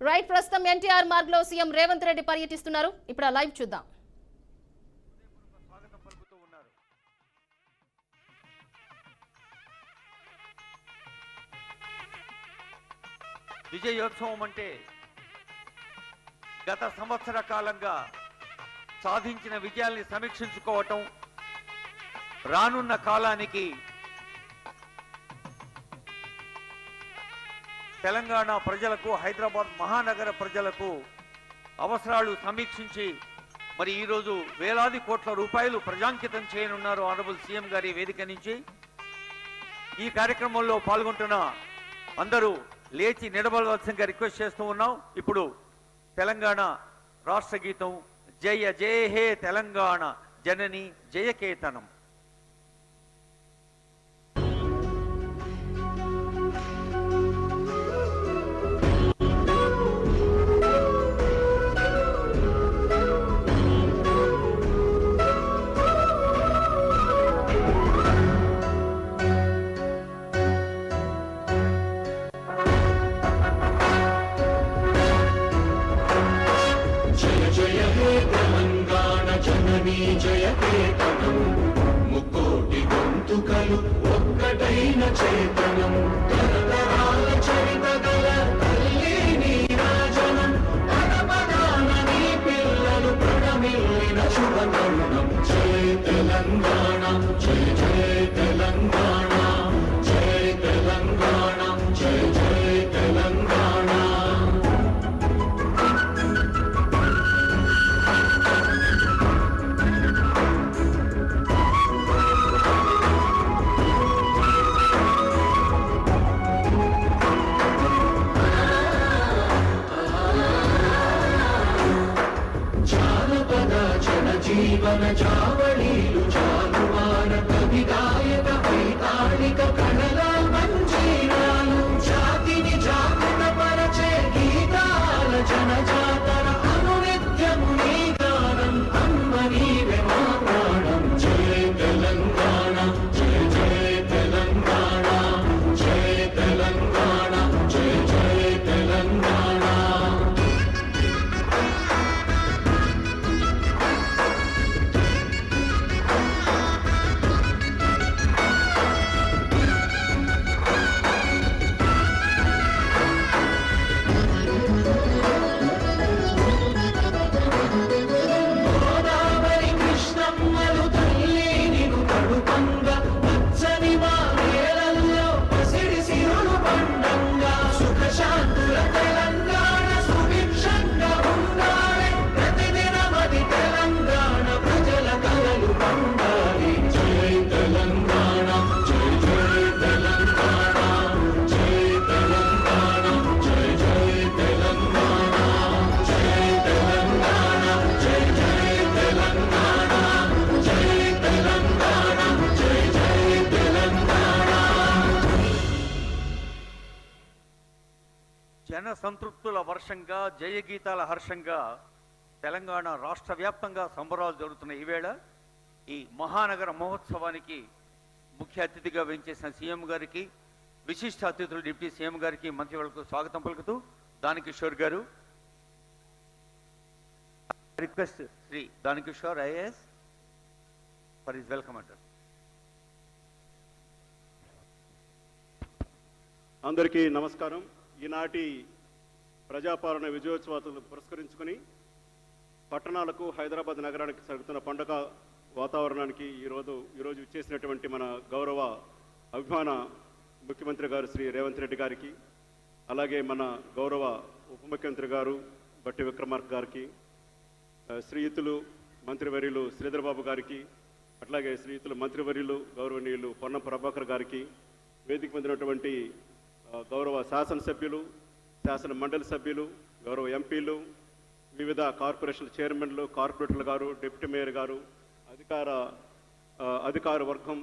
Right, ప్రస్తుతం ఎన్టీఆర్ మార్గ్ లో CM Revanth Reddy పర్యటిస్తున్నారు. ఇప్పుడు ఆ లైవ్ చూద్దాం. విజయోత్సవం అంటే గత సంవత్సర కాలంగా సాధించిన విజయాల్ని సమీక్షించుకోవటం, రానున్న కాలానికి తెలంగాణ ప్రజలకు, హైదరాబాద్ మహానగర ప్రజలకు అవసరాలు సమీక్షించి మరి ఈరోజు వేలాది కోట్ల రూపాయలు ప్రజాంకితం చేయనున్నారు ఆనరబుల్ సీఎం గారి వేదిక నుంచి. ఈ కార్యక్రమంలో పాల్గొంటున్న అందరూ లేచి నిలబడవలసిందిగా రిక్వెస్ట్ చేస్తూ ఉన్నాం. ఇప్పుడు తెలంగాణ రాష్ట్ర గీతం జయ జయ హే తెలంగాణ జనని జయకేతనం. జయకేతనం ముక్కోటి గొంతుకలు ఒక్కటైన చేతనం తరతరాల చరిత గల తల్లి నీరాజనం పరపదాన నీ పిల్లలు ప్రణమిల్లిన శుభతరుణం. జయ తెలంగాణ జయ జయ తెలంగాణ జయ తెలంగాణ జయ జయ తెలంగాణ. జీవన జావళీలు జాలువార కవి గాయక వైతాళిక కళల మంజీరాలు జాతిని జాగృత పరచే గీతాల జనజాతర అనునిత్యము నీ గానం అమ్మ నీవే మా ప్రాణం. జయ తెలంగాణ జయ జయ తెలంగాణ జయ తెలంగాణ జయ జయ తెలంగాణ. జన సంతృప్తుల వర్షంగా, జయగీతాల హర్షంగా తెలంగాణ రాష్ట్ర వ్యాప్తంగా సంబరాలు జరుగుతున్న ఈవేళ ఈ మహానగర మహోత్సవానికి ముఖ్య అతిథిగా వెంచేసిన సీఎం గారికి, విశిష్ట అతిథులు డిప్యూటీ సీఎం గారికి, మంత్రివర్గకు స్వాగతం పలుకుతూ దానకిషోర్ గారు request Shri Dana Kishore IAS for his welcome అంటారు. అందరికీ నమస్కారం. ఈనాటి ప్రజాపాలన విజయోత్సవాలను పురస్కరించుకొని పట్టణాలకు, హైదరాబాద్ నగరానికి జరుగుతున్న పండుగ వాతావరణానికి ఈరోజు ఇచ్చేసినటువంటి మన గౌరవ అభిమాన ముఖ్యమంత్రి గారు శ్రీ రేవంత్ రెడ్డి గారికి, అలాగే మన గౌరవ ఉప ముఖ్యమంత్రి గారు బట్టి విక్రమార్క గారికి, శ్రీయుతులు మంత్రివర్యులు శ్రీధర్ బాబు గారికి, అట్లాగే శ్రీయుతులు మంత్రివర్యులు గౌరవనీయులు పొన్నం ప్రభాకర్ గారికి, వేదిక పొందినటువంటి గౌరవ శాసనసభ్యులు, శాసన మండలి సభ్యులు, గౌరవ ఎంపీలు, వివిధ కార్పొరేషన్ చైర్మన్లు, కార్పొరేటర్లు గారు, డిప్యూటీ మేయర్ గారు, అధికార వర్గం,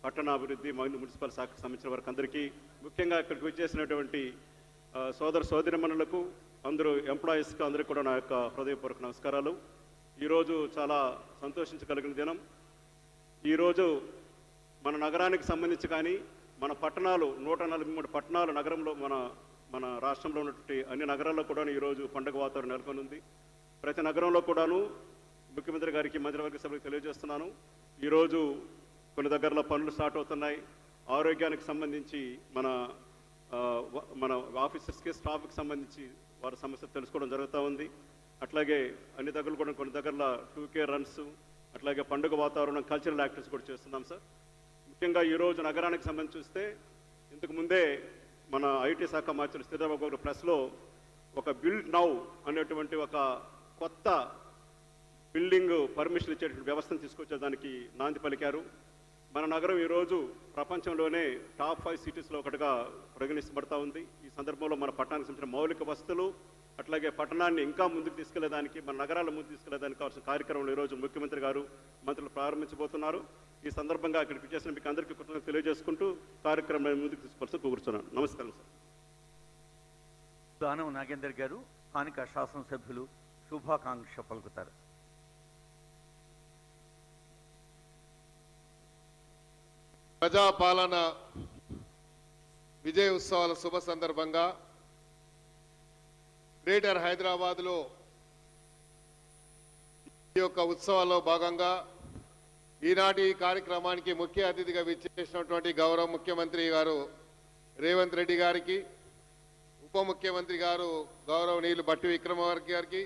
పట్టణాభివృద్ధి మున్సిపల్ శాఖకు సంబంధించిన వారికి అందరికీ, ముఖ్యంగా ఇక్కడికి వచ్చేసినటువంటి సోదర సోదరిమణులకు, అందరూ ఎంప్లాయీస్కి అందరికీ కూడా నా యొక్క హృదయపూర్వక నమస్కారాలు. ఈరోజు చాలా సంతోషించగలిగిన దినం. ఈరోజు మన నగరానికి సంబంధించి కానీ మన పట్టణాలు 143 పట్టణాలు నగరంలో మన మన రాష్ట్రంలో ఉన్నటువంటి అన్ని నగరాల్లో కూడా ఈరోజు పండుగ వాతావరణం నెలకొని ఉంది. ప్రతి నగరంలో కూడాను ముఖ్యమంత్రి గారికి మంత్రివర్గ సభ్యులకు తెలియజేస్తున్నాను, ఈరోజు కొన్ని దగ్గరలో పనులు స్టార్ట్ అవుతున్నాయి. ఆరోగ్యానికి సంబంధించి మన ఆఫీసర్స్కి స్టాఫ్కి సంబంధించి వారి సమస్యలు తెలుసుకోవడం జరుగుతూ ఉంది. అట్లాగే అన్ని దగ్గరలు కూడా కొన్ని దగ్గరలో 2K రన్స్, అట్లాగే పండుగ వాతావరణం కల్చరల్ యాక్టివిటీస్ కూడా చేస్తున్నాం సార్. ముఖ్యంగా ఈరోజు నగరానికి సంబంధించి చూస్తే ఇంతకు ముందే మన ఐటీ శాఖ మంత్రి శ్రీధర్బాబు గారు ప్రెస్లో ఒక బిల్డ్ నౌ అనేటువంటి ఒక కొత్త బిల్డింగ్ పర్మిషన్ ఇచ్చేటువంటి వ్యవస్థను తీసుకొచ్చేదానికి నాంది పలికారు. మన నగరం ఈరోజు ప్రపంచంలోనే టాప్ 5 సిటీస్లో ఒకటిగా పరిగణించబడతా ఉంది. ఈ సందర్భంలో మన పట్టణానికి సంబంధించిన మౌలిక వసతులు, అట్లాగే పట్టణాన్ని ఇంకా ముందుకు తీసుకెళ్లేదానికి, మన నగరాల ముందుకు తీసుకెళ్లేదానికి కావాల్సిన కార్యక్రమాలు ఈరోజు ముఖ్యమంత్రి గారు మంత్రులు ప్రారంభించబోతున్నారు. ఈ సందర్భంగా ఇక్కడికి చేసిన మీకు అందరికీ కృతజ్ఞతలు తెలియజేసుకుంటూ కార్యక్రమాన్ని ముందుకు తీసుకొస్తూ కూర్చున్నాను. నమస్కారం సార్. దానం నాగేందర్ గారు స్థానిక శాసనసభ్యులు శుభాకాంక్ష పలుకుతారు. ప్రజాపాలన విజయ ఉత్సవాల శుభ సందర్భంగా గ్రేటర్ హైదరాబాద్లో ఈ యొక్క ఉత్సవాల్లో భాగంగా ఈనాటి కార్యక్రమానికి ముఖ్య అతిథిగా విచ్చేసినటువంటి గౌరవ ముఖ్యమంత్రి గారు రేవంత్ రెడ్డి గారికి, ఉప ముఖ్యమంత్రి గారు గౌరవనీయులు బట్టి విక్రమార్క గారికి,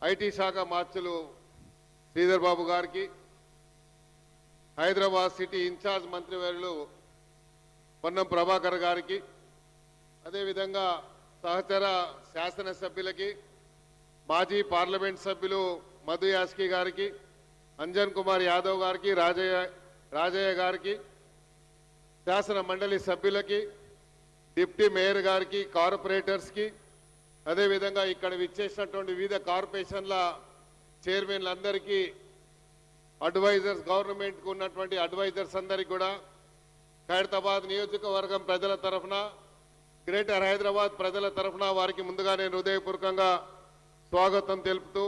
ఐటీ శాఖ మార్చులు శ్రీధర్ బాబు గారికి, హైదరాబాద్ సిటీ ఇన్ఛార్జ్ మంత్రివర్యులు పొన్నం ప్రభాకర్ గారికి, అదేవిధంగా సహచర శాసనసభ్యులకి, మాజీ పార్లమెంట్ సభ్యులు మధు యాస్కి గారికి, అంజన్ కుమార్ యాదవ్ గారికి, రాజయ్య గారికి, శాసన మండలి సభ్యులకి, డిప్టీ మేయర్ గారికి, కార్పొరేటర్స్కి, అదేవిధంగా ఇక్కడ విచ్చేసినటువంటి వివిధ కార్పొరేషన్ల చైర్మన్లందరికీ, అడ్వైజర్స్, గవర్నమెంట్కు ఉన్నటువంటి అడ్వైజర్స్ అందరికీ కూడా ఖైరతాబాద్ నియోజకవర్గం ప్రజల తరఫున, గ్రేటర్ హైదరాబాద్ ప్రజల తరఫున వారికి ముందుగా నేను హృదయపూర్వకంగా స్వాగతం తెలుపుతూ,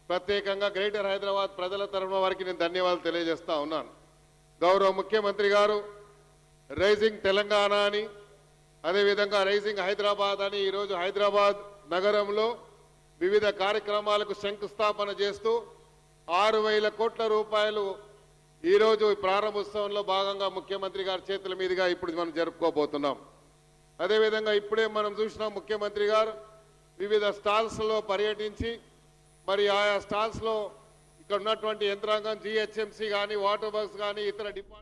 ప్రత్యేకంగా గ్రేటర్ హైదరాబాద్ ప్రజల తరఫున వారికి నేను ధన్యవాదాలు తెలియజేస్తా ఉన్నాను. గౌరవ ముఖ్యమంత్రి గారు రైజింగ్ తెలంగాణ అని, అదేవిధంగా రైజింగ్ హైదరాబాద్ అని ఈరోజు హైదరాబాద్ నగరంలో వివిధ కార్యక్రమాలకు శంకుస్థాపన చేస్తూ 6,000 కోట్ల రూపాయలు ఈరోజు ప్రారంభోత్సవంలో భాగంగా ముఖ్యమంత్రి గారి చేతుల మీదుగా ఇప్పుడు మనం జరుపుకోబోతున్నాం. అదేవిధంగా ఇప్పుడే మనం చూసినాం ముఖ్యమంత్రి గారు వివిధ స్టాల్స్లో పర్యటించి, మరి ఆయా స్టాల్స్లో ఇక్కడ ఉన్నటువంటి యంత్రాంగం, GHMC కానీ, వాటర్ వర్క్స్ కానీ, ఇతర డిపార్ట్మెంట్